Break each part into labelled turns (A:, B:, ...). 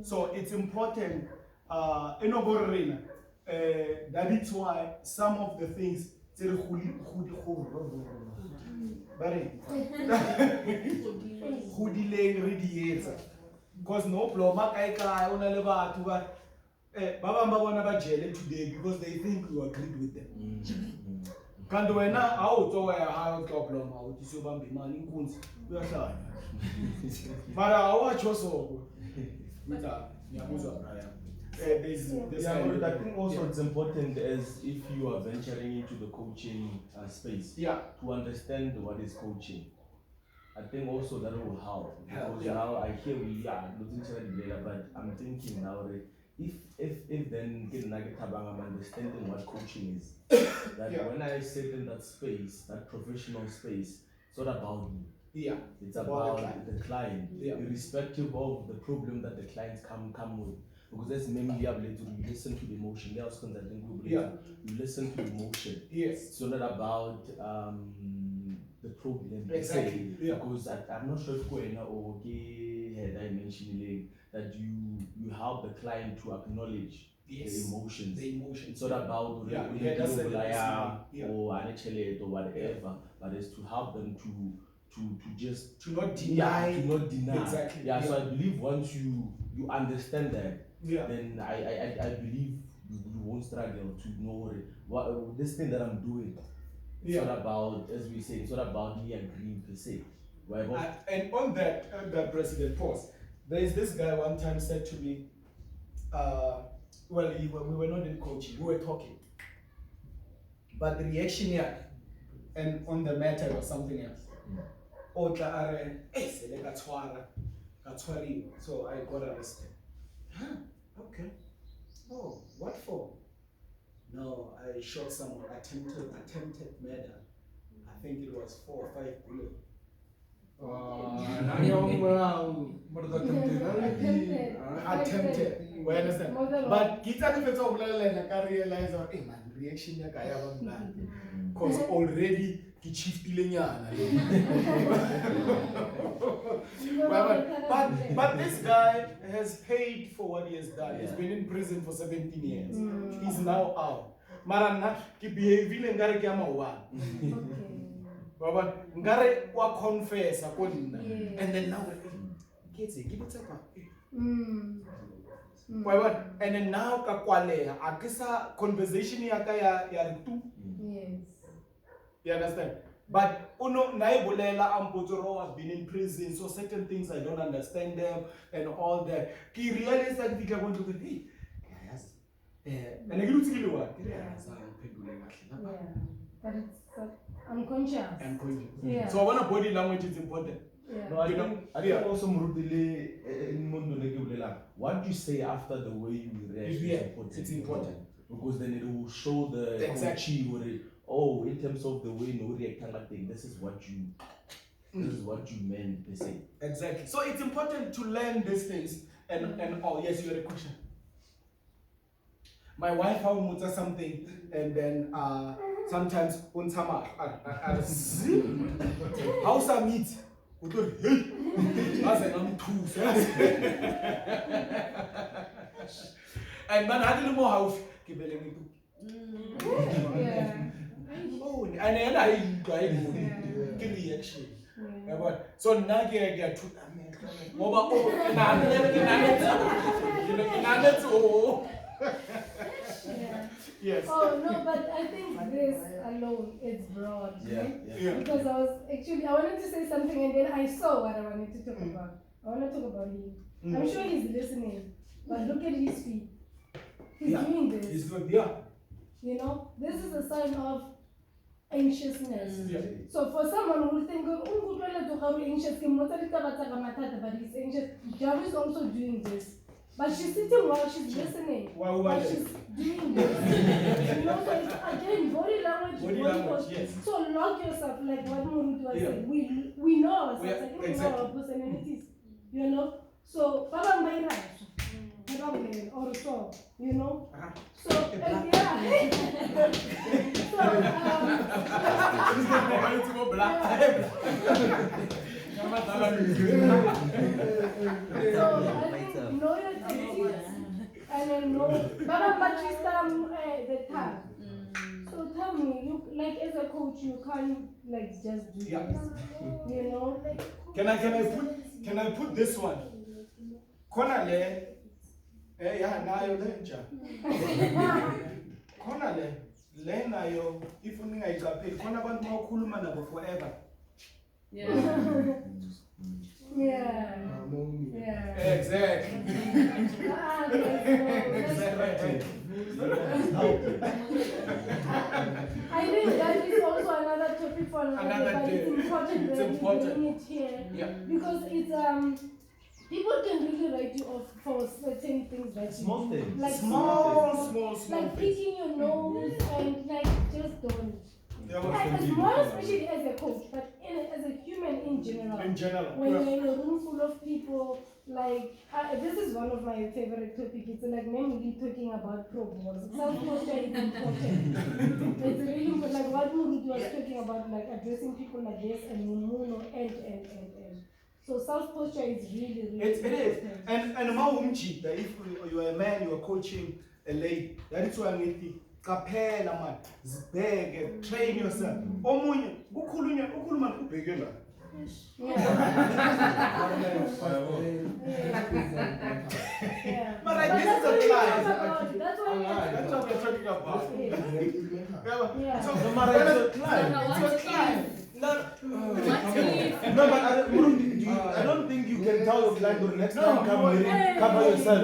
A: So it's important. That is why some of the things because no ploma today because they think you agreed with them. Kanti wena awutsoya hayo xoploma uthi siyobamba imali inkunzi uyahlala. Mara awatsho soko.
B: I think also it's important as if you are venturing into the coaching space to understand what is coaching. I think also that will help because now I hear we are looking at but I'm thinking now if then I'm understanding what coaching is, that when I sit in that space, that professional space, it's not about me. It's about the client, irrespective of the problem that the clients come with. Because that's mainly able to listen to the emotion. You listen to emotion. It's not about the problem.
A: Exactly.
B: Because I'm not sure if I mentioned that you help the client to acknowledge the emotions. It's not about or whatever, but it's to help them to
A: not deny.
B: Exactly. So I believe once you understand that, then I believe you won't struggle to know what this thing that I'm doing. It's not about, as we say, it's not about me agreeing per se.
A: And on that President pause, there is this guy one time said to me, we were not in coaching, we were talking. But the reaction and on the matter was something else. So I got arrested. Okay. Oh, what for? No, I shot someone, attempted murder. I think it was 4 or 5 bullets. Attempted. We understand. But kita kufetsa umlalela ka realize or man reaction ya ka ya ba mnandi. Because already ke chiefile nyana. But this guy has paid for what he has done. He's been in prison for 17 years. He's now out. Marana ke behavile ngare ke ama one. Baba ngare wa confess ko nna. And then now kids give it up. And then now ka kwaleha akisa conversation ya ka ya ritu.
C: Yes.
A: You understand? But uno naibolela ampotoro has been in prison, so certain things I don't understand them and all that. Ki realize that we are going to hey, yes. And I get to kill what?
C: But it's unconscious.
A: Yeah. So I want body language is important.
B: No, I think also what you say after the way you react is important. Because then it will show the
A: exactly
B: in terms of the way no react thing, this is what you meant to say.
A: Exactly. So it's important to learn these things and oh yes, you had a question. My wife will say something and then sometimes how's our meat? And man, I didn't know how oh, and then I give reaction. So now I get to yes.
C: Oh no, but I think this alone is broad, right? Because I wanted to say something and then I saw what I wanted to talk about. I want to talk about him. I'm sure he's listening, but look at his feet. He's doing this.
A: He's good,
C: You know, this is a sign of anxiousness. So for someone who will think, anxious, but he's anxious, Javi is also doing this. But she's sitting while she's listening. But she's doing this. You know, so it's again body language.
A: Yes.
C: So lock yourself, like what Murutu was saying. We know ourselves. We know our personalities. You know? So Baba Maira. Or so, you know. So So I think know your the time. So tell me, you like as a coach, you can't like just do this, you know?
A: Can I put this one? Kona le, yeah, nayo lenja. Kona le nayo. If you think I pay, kona bantu mawukhuluma nabo forever.
C: Yeah.
A: Exactly.
C: I think that is also another topic for another day. It's important that we it here.
A: Yeah.
C: Because it's people can really write you off for certain things that
B: Small things.
C: like
A: Small
C: like
A: things.
C: picking your nose and like just don't. More especially as a coach, but as a human in general. When you're in a room full of people, like this is one of my favorite topics. It's like mainly talking about pro balls. Self-posture is important. It's really like what Murudu was talking about, like addressing people like this and Mumuno and. So self-posture is really
A: It
C: important.
A: is. And if you are a man, you are coaching a lady, that is why I need kapela man, zibheke, train yourself. Omunye ukhuluma ubheke la. But like this is a client.
C: That's what
A: we're talking about.
C: Yeah.
A: So
B: No matter it's a client.
A: it's a client.
B: No, but I don't think you can tell your client the next time cover yourself.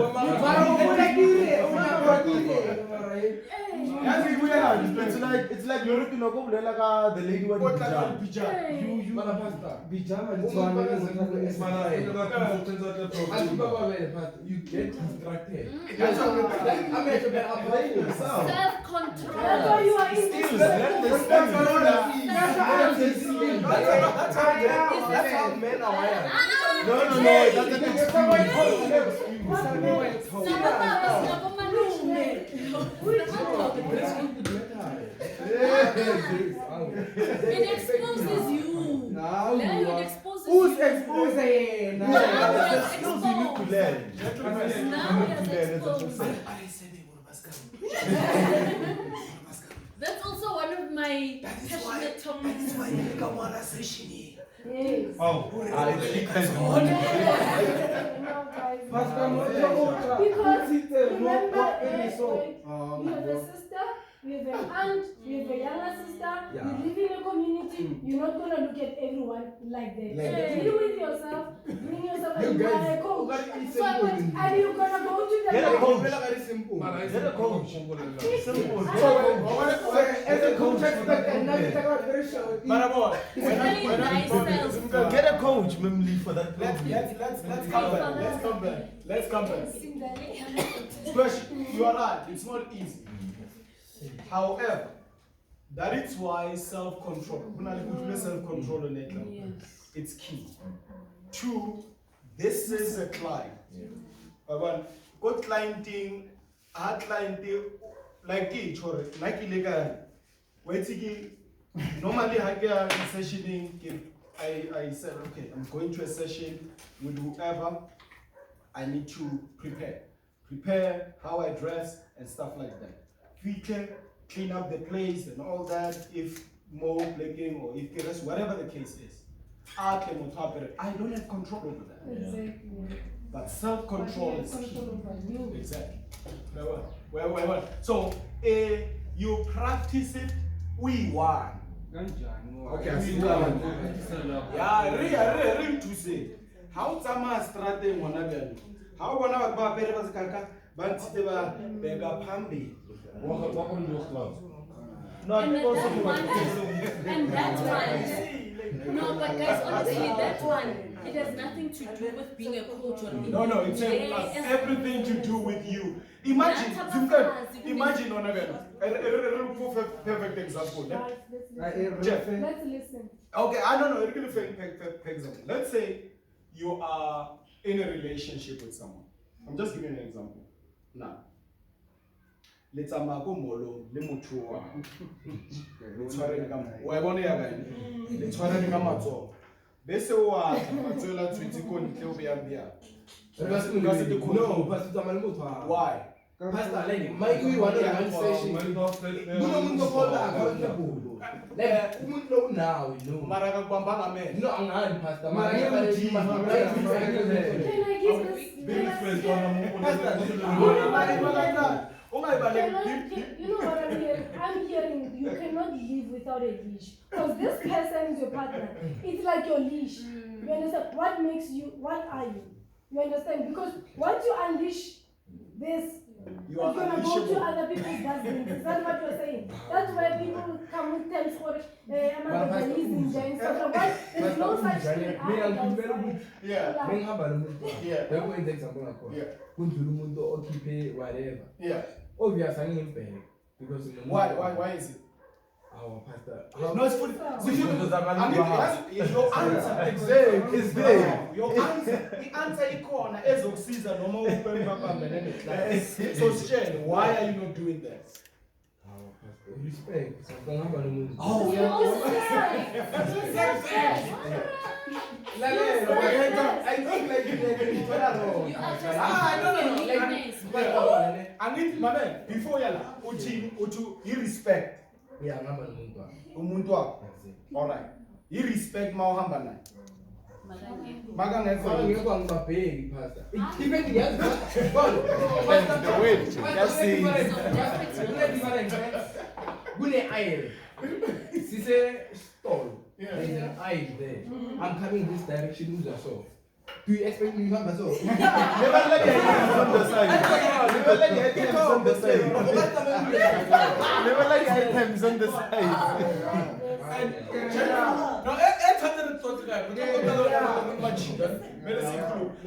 B: It's like you're looking at the lady with the
D: you get distracted.
C: Self-control.
D: Self-control.
C: That's why you are in this.
A: That's how men are wired.
B: No, that's an
E: It exposes you.
D: Now
E: It exposes
D: who's
E: you.
D: exposing?
B: Now you need to learn.
E: That's also one of my passionate topics.
C: Yes.
B: Oh,
C: Because remember, you have a sister, you have an aunt, you have a younger sister, you live in a community, you're not going to look at everyone like that. Deal with yourself, bring yourself and you are a coach. And you're going to go to the
B: get a coach. Get a coach. Simple.
D: As a coach, expect another very short.
B: Get a coach, mainly for that.
A: Let's come back. Question, you are right, it's not easy. However, that is why self-control, it's key. Two, this is a client. Good clienting, hard clienting, like it, like illegal. Normally, I get a sessioning. I said, okay, I'm going to a session with whoever. I need to prepare how I dress and stuff like that. Feature, clean up the place and all that. If more blinking or if there's whatever the case is, I don't have control over that.
C: Exactly.
A: But self-control is key.
C: Control over you.
A: Exactly. Well. So you practice it. We won. Okay, I see that. Yeah, really to say. How Tama strategy one how one of our parents can but they were bega pambi.
B: No, I think also
E: And that one. No, but guys, honestly, that one, it has nothing to do with being a coach or anything.
A: No, it has everything to do with you. Imagine on a perfect example.
C: Jeff, let's listen.
A: Okay, I don't know. Example. Let's say you are in a relationship with someone. I'm just giving an example. Now, let's say molo le motho wa. Let's bese wa tswela twitsi ko ntle o be ya bia. Why?
D: Pastor, like, Mike, we want one session. Umuntu okhona accountable. Like, umuntu now, you know.
A: Mara kakwambanga man.
D: No, angani pastor.
C: Can I give this?
A: Big friends
C: You know what I'm hearing? I'm hearing you cannot live without a leash. Because this person is your partner. It's like your leash. You understand? What makes you, what are you? You understand? Because once you unleash this,
A: You
C: it's
A: are
C: gonna go to
A: unleashable.
C: other people's dustbins. Is that what you're saying? That's why people come with terms for I'm not releasing James. There's no such thing.
A: Yeah. Yeah. Yeah.
D: Whatever.
A: Yeah.
D: Obviously, because
A: Why is it?
D: our pastor.
A: No, it's for your answer.
D: Exactly.
A: It's there. Your answer. The answer is corner. Ezokusiza noma upemba pambelene. So Shane, why are you not doing that?
D: Our pastor. Respect.
A: Oh,
C: You also said.
D: I think like you
A: I need my man before yala utu you respect
D: yeah, ngamba nomuntu.
A: umuntu wakho. All right. You respect mawuhamba naye. Makangekho
D: ngibabheki pastor. Even ngiyazi
B: The way, that's it.
D: kune aisle. Sise stall. There's an aisle there. I'm coming this direction, who's so? Do you expect me to come so?
B: Never let your items on the side. Never let your items on the side. Never let your items on the side.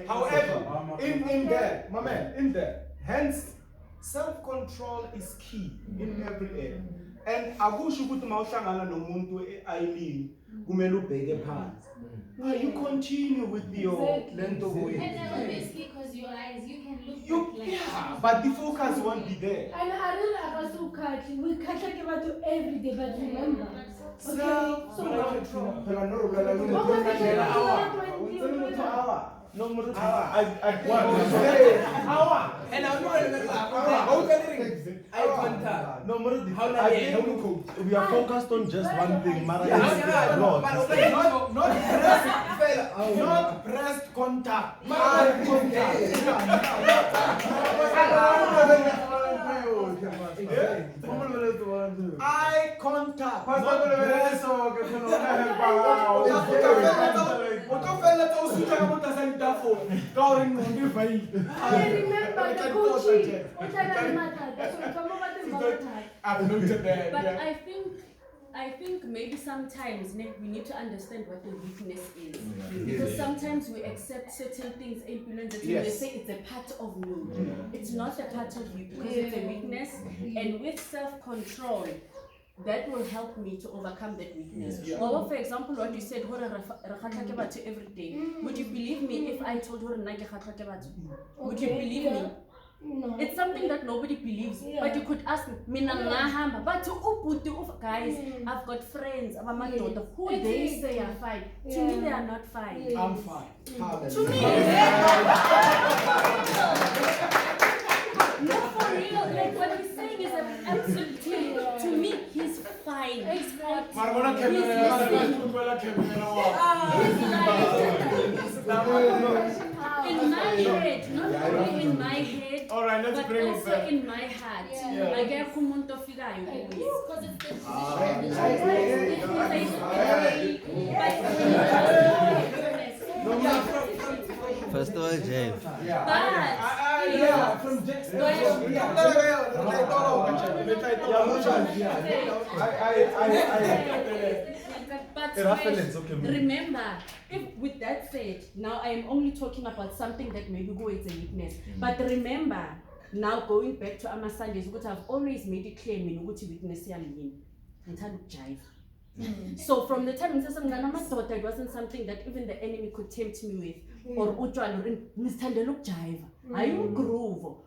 A: However, in there, my man, in there, hence self-control is key in every area. And akusho ukuthi mawuhlangana nomuntu eayilini kumele ubheke phansi. You continue with your lento
E: And obviously, because your eyes, you can look
A: yeah, but the focus won't be there.
C: And I really akasukhathi we catch about you every day, but remember.
B: No more.
D: And I'm not eye contact.
B: No more.
D: How
B: We are focused on just one thing. Mara is
A: Not breast contact. Eye contact. Eye contact. Not breast.
C: I remember the coaching.
A: I've looked at that.
E: But I think maybe sometimes we need to understand what the weakness is. Because sometimes we accept certain things influence that we say it's a part of me. It's not a part of you because it's a weakness. And with self-control, that will help me to overcome that weakness. Or for example, what you said, every day. Would you believe me if I told her would you believe me?
C: No.
E: It's something that nobody believes, but you could ask me, but guys, I've got friends, who they say are fine. To me, they are not fine.
A: I'm fine.
E: To me, no, for real, like what he's saying is absolutely, to me, he's fine. He's not. In my head, not only in my head,
A: all right, let's
E: but
A: bring it
E: also
A: back.
E: in my heart. I get kumuntu ofigayo because it's
F: First of all, James.
D: from
E: But remember, if with that said, now I am only talking about something that maybe go it's a weakness. But remember, now going back to Ama Sundays, what I've always made it clear, me no weakness yami and jive. So from the time it wasn't something that even the enemy could tempt me with, or Mr. Look jive. I groove.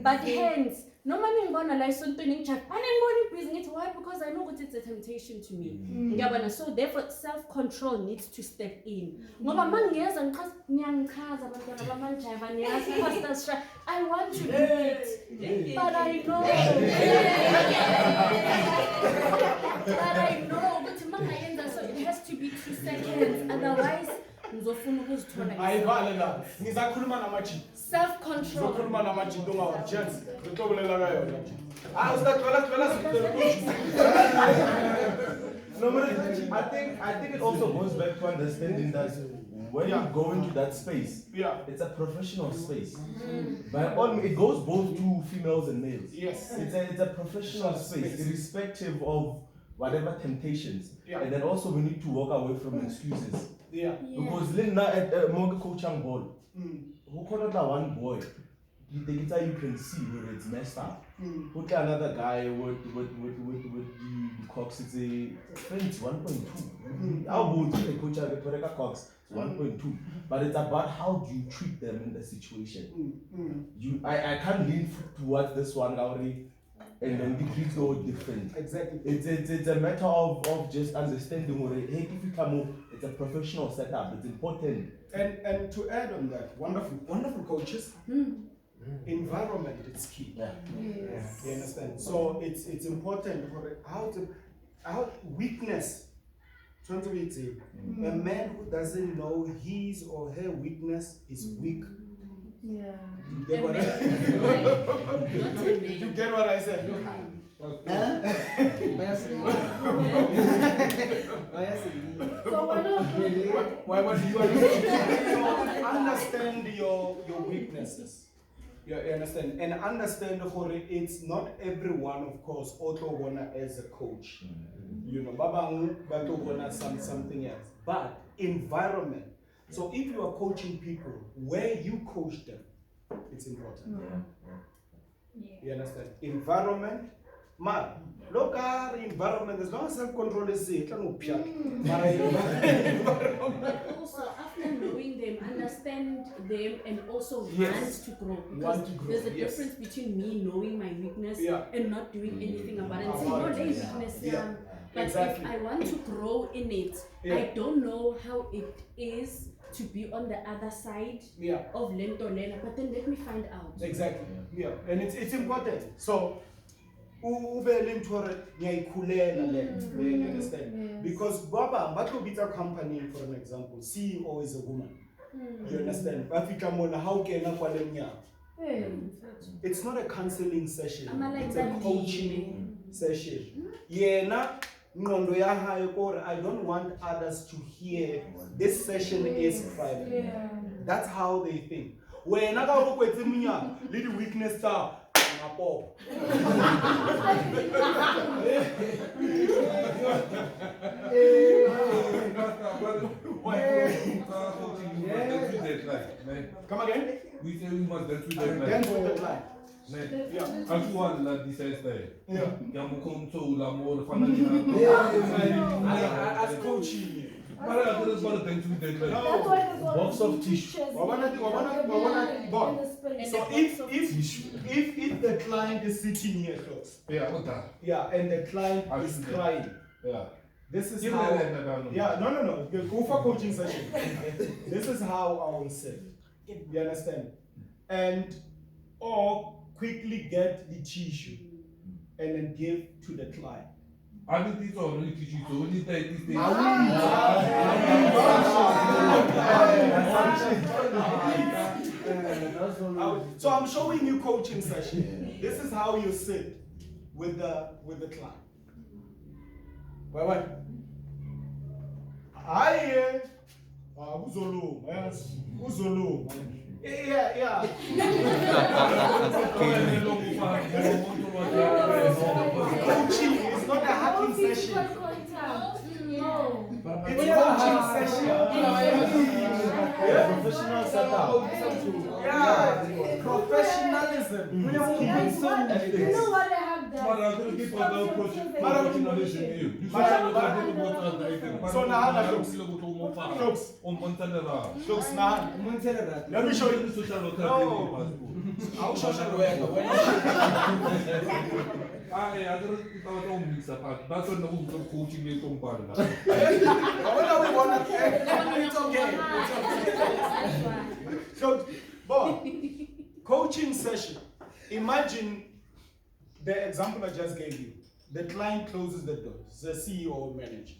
E: But hence, No money ngibona la isontweni ngijudge. Anengibona ibhizinisi why because I know it's a temptation to me. Ngiyabona so therefore self control needs to step in. Ngoba mangiyeza ngiyangichaza abantwana bamanjava niyazi pastor I want to do it. But I know but I know ukuthi mangayenza so it has to be 2 seconds otherwise ngizofuna ukuzithola
A: ayivale la ngizakhuluma namaji
E: self control
A: ngizokhuluma namaji ntonga chance ngitobulela ka yona usaqala
B: No, but I think it also goes back to understanding that when you go into that space, it's a professional space. By all means, it goes both to females and males.
A: Yes.
B: It's a professional space, irrespective of whatever temptations. And then also we need to walk away from excuses. Because Linda at Moga coaching ball, who called that one boy? The guitar you can see where it's messed up. Put another guy with the Cox, it's a 1.2. How would the coach have a Cox? 1.2. But it's about how do you treat them in the situation. I can't lean towards this one already and then the Greeks are different.
A: Exactly.
B: It's a matter of just understanding hey, if you come up, it's a professional setup, it's important.
A: And to add on that, wonderful coaches. Environment is key.
B: Yes.
A: You understand? So it's important for how weakness. A man who doesn't know his or her weakness is weak.
C: Yeah.
A: You get what you get what I said?
C: So
A: why do you understand your weaknesses? You understand? And understand it's not everyone, of course, also wanna as a coach. You know, Babangu, but wanna something else. But environment. So if you are coaching people, where you coach them, it's important. You understand? Environment. Man, look at environment. As long as self-control is it,
E: also after knowing them, understand them, and also want to grow. Because there's a difference between me knowing my weakness and not doing anything about it. It's not a weakness, but if I want to grow in it, I don't know how it is to be on the other side of Lentolena, but then let me find out.
A: Exactly. And it's important. So you understand? Because Baba, Batobita company, for an example, CEO is a woman. You understand? How can it's not a counseling session, it's a coaching session. I don't want others to hear this session is private. That's how they think. When I go with little weakness star. Come again?
G: We say we must dance with that
A: Dance with that line. As coaching.
B: Box of tissue.
A: So if the client is sitting here, folks, and the client is crying, this is how. No. Go for coaching session. This is how I will say. You understand? Or quickly get the tissue and then give to the client.
G: I think these are really teaching you, so when you take these things.
A: So I'm showing you coaching session. This is how you sit with the client. Wait. Uzolo, yes. Uzolo. Yeah. Coaching is not a hacking session. It's a coaching session. Professional setup. Professionalism. listen.
C: Guys, you know what I have done?
G: Maar dan wil ik
C: It's
G: wel wel
C: constant
G: project
C: things
A: Maar
C: that
A: dan-
C: you
G: professionalisme
C: mention.
G: hier. Dus
A: Maar-
G: social
A: maar-
G: media moet worden aan het eten.
A: So now,
G: maar
A: look.
G: moet je moet omhoog
A: Jokes.
G: om mantelera.
A: Jokes now. Let me show you.
G: Social media
A: No. How social worker? When
G: Ah, ja, dat is wat om niks apart. Dat is nog een coaching niet om parla.
A: when we want to it's okay.
E: That's why.
A: So, but coaching session. Imagine the example I just gave you. The client closes the door, the CEO or manager,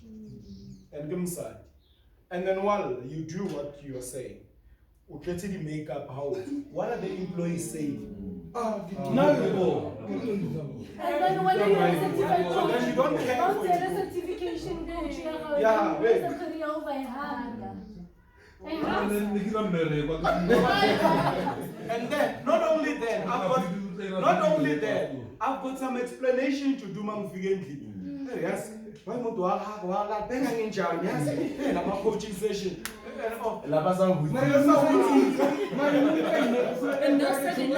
A: and give him side. And then while you do what you are saying, we get to the makeup how what are the employees saying?
G: No.
C: And then when you are certified
A: So then you don't care
C: don't
A: for
C: say the
A: it.
C: certification coach,
A: Yeah,
C: wait. The career over I have. I
G: En
C: have.
G: dan lig je dan meer, want
A: And then, not only then, I've got some explanation to do mangfigently. Yes. Why want to have banging in Jan? Yes. And I'm a coaching session. And oh,
B: Lapha sanguthi.
A: that's how we do.
E: And no sudden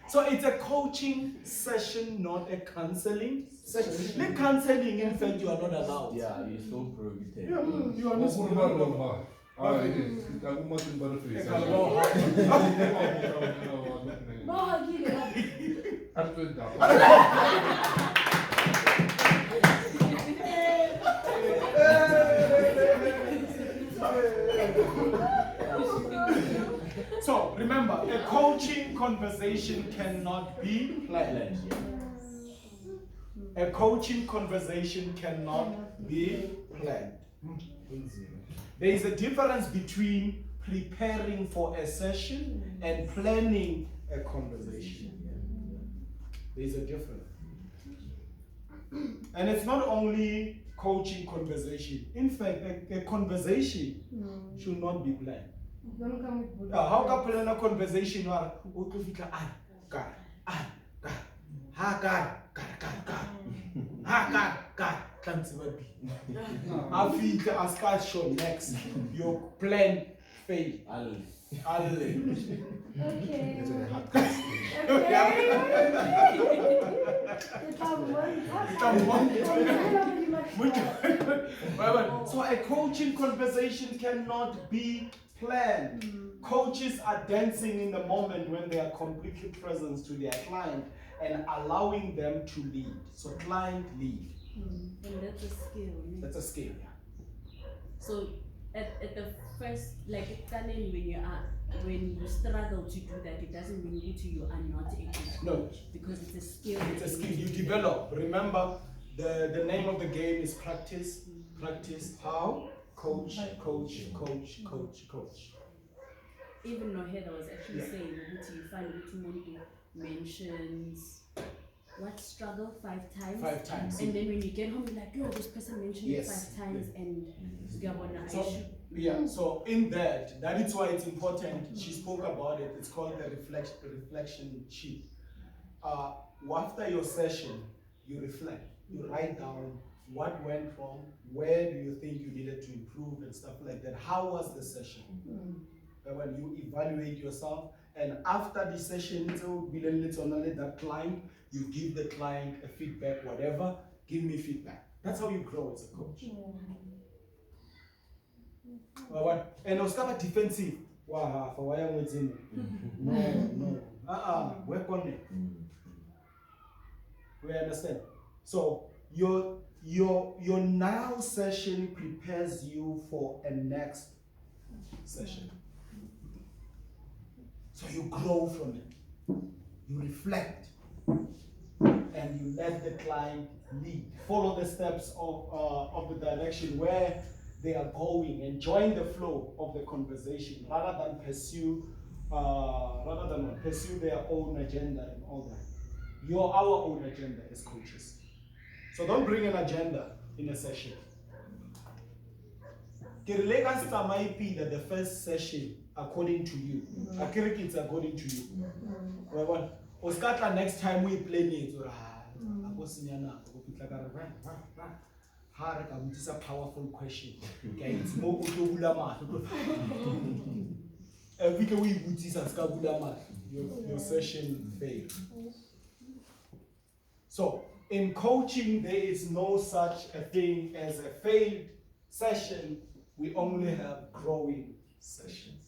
A: So it's a coaching session, not a counseling session. The counseling, in fact, you are not allowed.
B: Yeah, you're so prohibited.
A: Yeah, you are
G: Wat voor
A: not.
G: normaal maar. Ah, ik kan maar in bare face.
C: No, I give it up.
G: Arthur daar.
A: So remember, a coaching conversation cannot be planned. A coaching conversation cannot be planned. There is a difference between preparing for a session and planning a conversation. There is a difference. And it's not only coaching conversation. In fact, a conversation should not be planned.
C: Don't come with bullshit.
A: How can plan a conversation or after a start show next, your plan fail.
C: Okay.
A: So a coaching conversation cannot be planned. Coaches are dancing in the moment when they are completely present to their client and allowing them to lead. So client lead.
E: And that's a skill.
A: That's a skill.
E: So at the first, like when you struggle to do that, it doesn't mean you are not a coach.
A: No.
E: Because it's a skill.
A: It's a skill you develop. Remember, the name of the game is practice. Practice how? Coach, coach, coach, coach, coach.
E: Even Noheda was actually saying that you find Umuntu mentions what struggle 5 times.
A: 5 times.
E: And then when you get home, you're like, yo, this person mentioned it
A: Yes.
E: 5 times, and
A: So, yeah, so in that is why it's important. She spoke about it. It's called the reflection sheet. After your session, you reflect. You write down what went wrong, where do you think you needed to improve and stuff like that. How was the session? And when you evaluate yourself, and after the session, so that client, you give the client a feedback, whatever, give me feedback. That's how you grow as a coach. And I was kind of defensive. Wow, for why I'm waiting. No. Work on it. We understand. So your now session prepares you for a next session. So you grow from it. You reflect. And you let the client lead. Follow the steps of the direction where they are going and join the flow of the conversation rather than pursue their own agenda and all that. Our own agenda as coaches. So don't bring an agenda in a session. That the first session according to you. It's according to you. Oskata next time we play it. It's a powerful question. Okay, it's more your session failed. So in coaching, there is no such a thing as a failed session. We only have growing sessions.